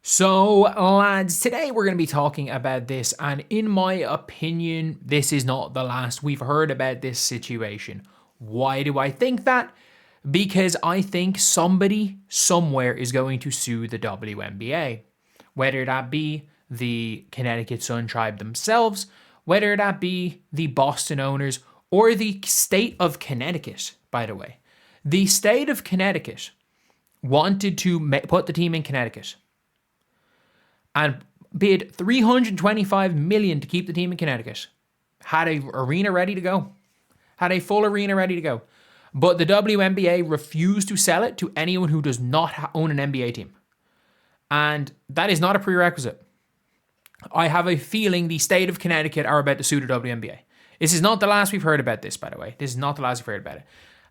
So, lads, today we're going to be talking about this, and in my opinion, this is not the last we've heard about this situation. Why do I think that? Because I think somebody somewhere is going to sue the WNBA. Whether that be the Connecticut Sun tribe themselves, whether that be the Boston owners, or the state of Connecticut, by the way. The state of Connecticut wanted to put the team in Connecticut and bid $325 million to keep the team in Connecticut. Had a arena ready to go. Had a full arena ready to go. But the WNBA refused to sell it to anyone who does not own an NBA team. And that is not a prerequisite. I have a feeling the state of Connecticut are about to sue the WNBA. This is not the last we've heard about this, by the way. This is not the last we've heard about it.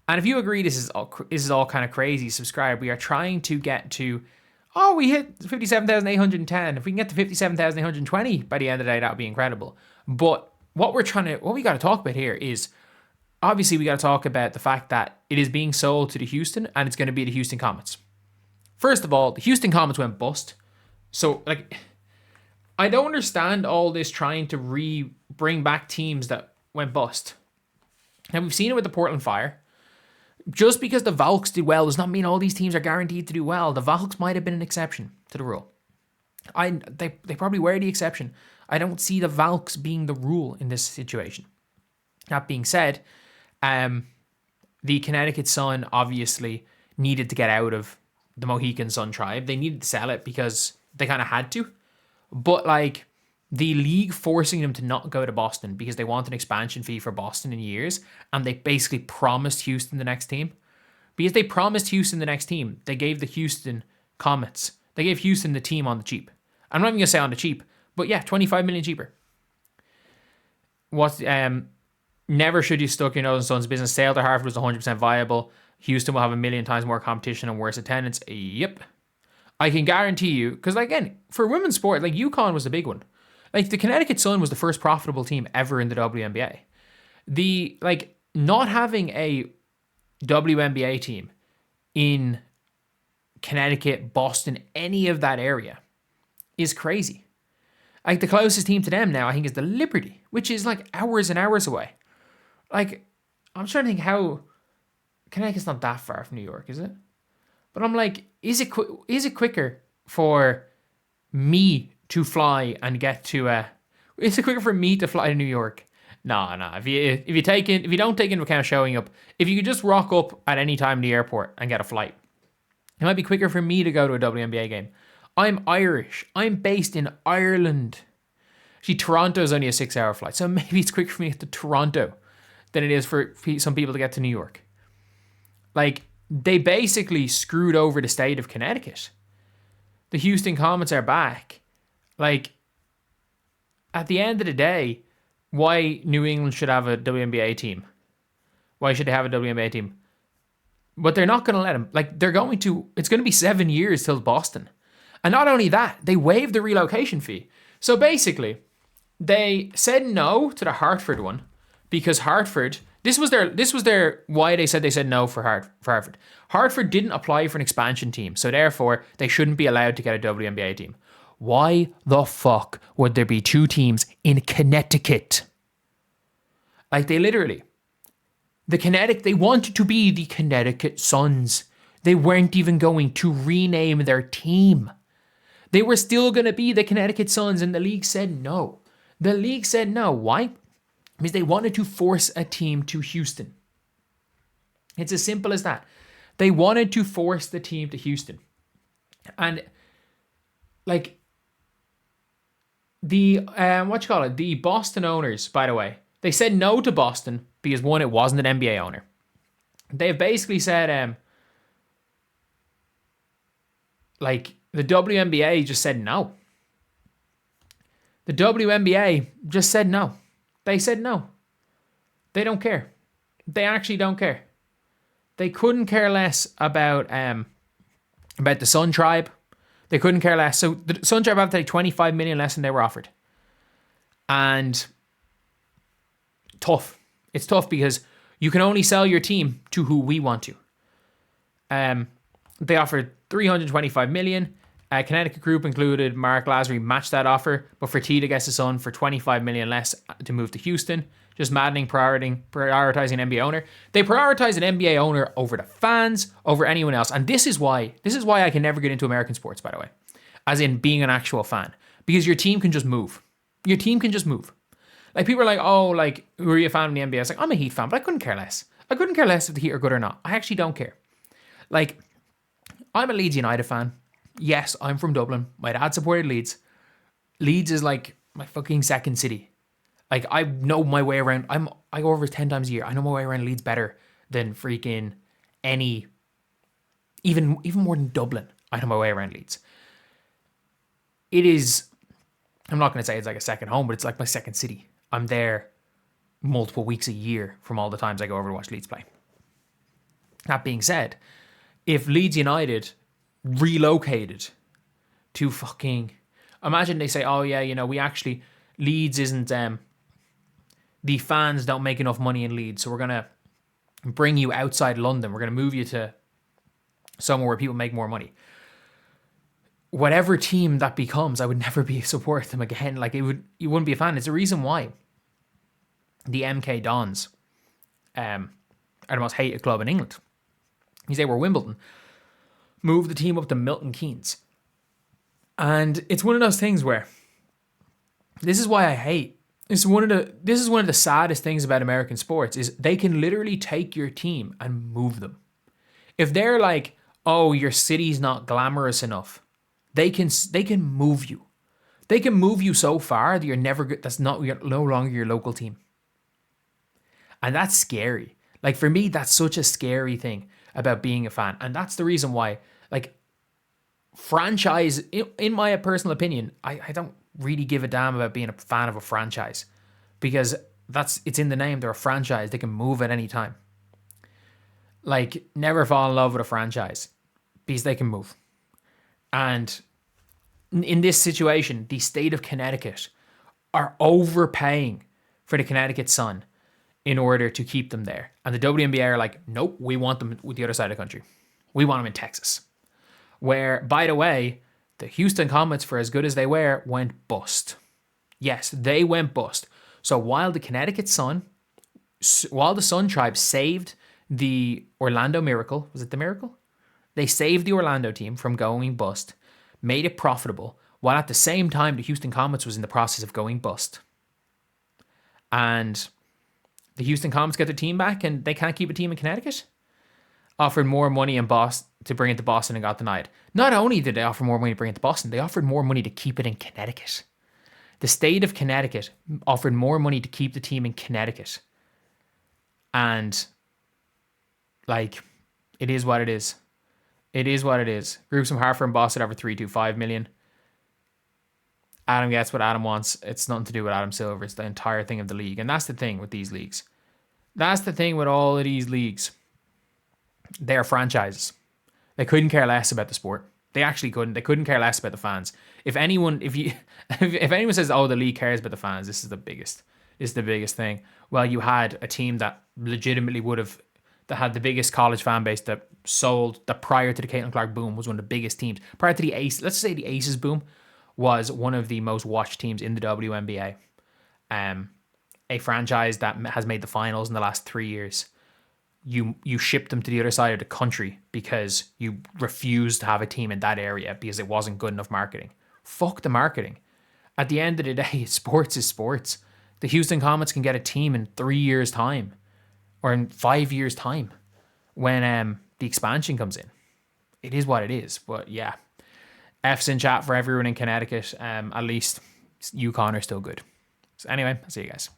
And if you agree this is all kind of crazy, subscribe. We are trying to get to... Oh, we hit 57,810. If we can get to 57,820 by the end of the day, that would be incredible. But what we got to talk about here is, obviously we got to talk about the fact that it is being sold to the Houston, and it's going to be the Houston Comets. First of all, the Houston Comets went bust. So, I don't understand all this trying to bring back teams that went bust. Now, we've seen it with the Portland Fire. Just because the Valks did well does not mean all these teams are guaranteed to do well. The Valks might have been an exception to the rule. They probably were the exception. I don't see the Valks being the rule in this situation. That being said, the Connecticut Sun obviously needed to get out of the Mohican Sun tribe. They needed to sell it because they kind of had to. But the league forcing them to not go to Boston because they want an expansion fee for Boston in years, and they basically promised Houston the next team. Because they promised Houston the next team, they gave the Houston Comets, they gave Houston the team on the cheap. I'm not even going to say on the cheap, but yeah, $25 million cheaper. Never should you stuck your nose in Sun's business. Sale to Hartford was 100% viable. Houston will have a million times more competition and worse attendance. Yep. I can guarantee you, because again, for women's sport, UConn was the big one. The Connecticut Sun was the first profitable team ever in the WNBA. Not having a WNBA team in Connecticut, Boston, any of that area is crazy. The closest team to them now, I think, is the Liberty, which is hours and hours away. I'm trying to think how... Connecticut's not that far from New York, is it? But I'm is it quicker for me to fly and get to is it quicker for me to fly to New York? No. If you don't take into account showing up, if you could just rock up at any time in the airport and get a flight, it might be quicker for me to go to a WNBA game. I'm Irish. I'm based in Ireland. Actually, Toronto's only a 6-hour flight, so maybe it's quicker for me to get to Toronto than it is for some people to get to New York. They basically screwed over the state of Connecticut. The Houston Comets are back. At the end of the day, why New England should have a WNBA team? Why should they have a WNBA team? But they're not going to let them. It's going to be 7 years till Boston. And not only that, they waived the relocation fee. So basically, they said no to the Hartford one because Hartford... This was their why they said no for Hartford. Hartford didn't apply for an expansion team, so therefore they shouldn't be allowed to get a WNBA team. Why the fuck would there be two teams in Connecticut? They wanted to be the Connecticut Suns. They weren't even going to rename their team. They were still going to be the Connecticut Suns, and the league said no. The league said no. Why? Because they wanted to force a team to Houston. It's as simple as that. They wanted to force the team to Houston. And the the Boston owners, by the way, they said no to Boston because one, it wasn't an NBA owner. They've basically said the WNBA just said no. The WNBA just said no. They said no. They don't care. They actually don't care. They couldn't care less about the Sun Tribe. They couldn't care less. So the Sun Tribe have to take $25 million less than they were offered. And tough. It's tough because you can only sell your team to who we want to. They offered $325 million. Connecticut Group included Mark Lasry matched that offer, but Fertitta gets the Sun for $25 million less to move to Houston. Just maddening, prioritizing an NBA owner. They prioritize an NBA owner over the fans, over anyone else. And this is why I can never get into American sports, by the way. As in being an actual fan. Because your team can just move. Your team can just move. Like, people are like, oh, like, who are you a fan of the NBA? I was like, I'm a Heat fan, but I couldn't care less. I couldn't care less if the Heat are good or not. I actually don't care. Like, I'm a Leeds United fan. Yes, I'm from Dublin. My dad supported Leeds. Leeds is like my fucking second city. Like, I know my way around. I go over 10 times a year. I know my way around Leeds better than freaking any, even more than Dublin. I know my way around Leeds. It is, I'm not going to say it's like a second home, but it's like my second city. I'm there multiple weeks a year from all the times I go over to watch Leeds play. That being said, if Leeds United relocated to fucking, imagine they say, oh yeah, you know, we actually, Leeds isn't, the fans don't make enough money in Leeds, so we're going to bring you outside London. We're going to move you to somewhere where people make more money. Whatever team that becomes, I would never support them again. Like, you wouldn't be a fan. It's the reason why the MK Dons are the most hated club in England. Because they were Wimbledon. Moved the team up to Milton Keynes. And it's one of those things where this is why I hate. This is one of the saddest things about American sports is they can literally take your team and move them. If they're like, oh, your city's not glamorous enough, they can move you. They can move you so far that that's no longer your local team. And that's scary. Like, for me, that's such a scary thing about being a fan. And that's the reason why, like, franchise, in my personal opinion, I don't really give a damn about being a fan of a franchise, because it's in the name. They're a franchise. They can move at any time. Like, never fall in love with a franchise because they can move. And in this situation, the state of Connecticut are overpaying for the Connecticut Sun in order to keep them there. And the WNBA are like, nope, we want them with the other side of the country. We want them in Texas. Where, by the way, the Houston Comets, for as good as they were, went bust. Yes, they went bust. So while the Sun Tribe saved the Orlando Miracle, was it the Miracle? They saved the Orlando team from going bust, made it profitable, while at the same time the Houston Comets was in the process of going bust. And the Houston Comets get their team back and they can't keep a team in Connecticut? Offered more money in Boston to bring it to Boston and got denied. Not only did they offer more money to bring it to Boston, they offered more money to keep it in Connecticut. The state of Connecticut offered more money to keep the team in Connecticut. And, like, it is what it is. It is what it is. Groups from Hartford and Boston over $325 million. Adam gets what Adam wants. It's nothing to do with Adam Silver. It's the entire thing of the league. And that's the thing with these leagues. That's the thing with all of these leagues. They're franchises. They couldn't care less about the sport. They actually couldn't. They couldn't care less about the fans. If anyone says, oh, the league cares about the fans, this is the biggest thing. Well, you had a team that legitimately that had the biggest college fan base that prior to the Caitlin Clark boom was one of the biggest teams. Prior to the Aces, let's say the Aces boom was one of the most watched teams in the WNBA. A franchise that has made the finals in the last 3 years. You shipped them to the other side of the country because you refused to have a team in that area because it wasn't good enough marketing. Fuck the marketing. At the end of the day, sports is sports. The Houston Comets can get a team in 3 years' time or in 5 years' time when the expansion comes in. It is what it is. But yeah, F's in chat for everyone in Connecticut. At least UConn are still good. So anyway, I'll see you guys.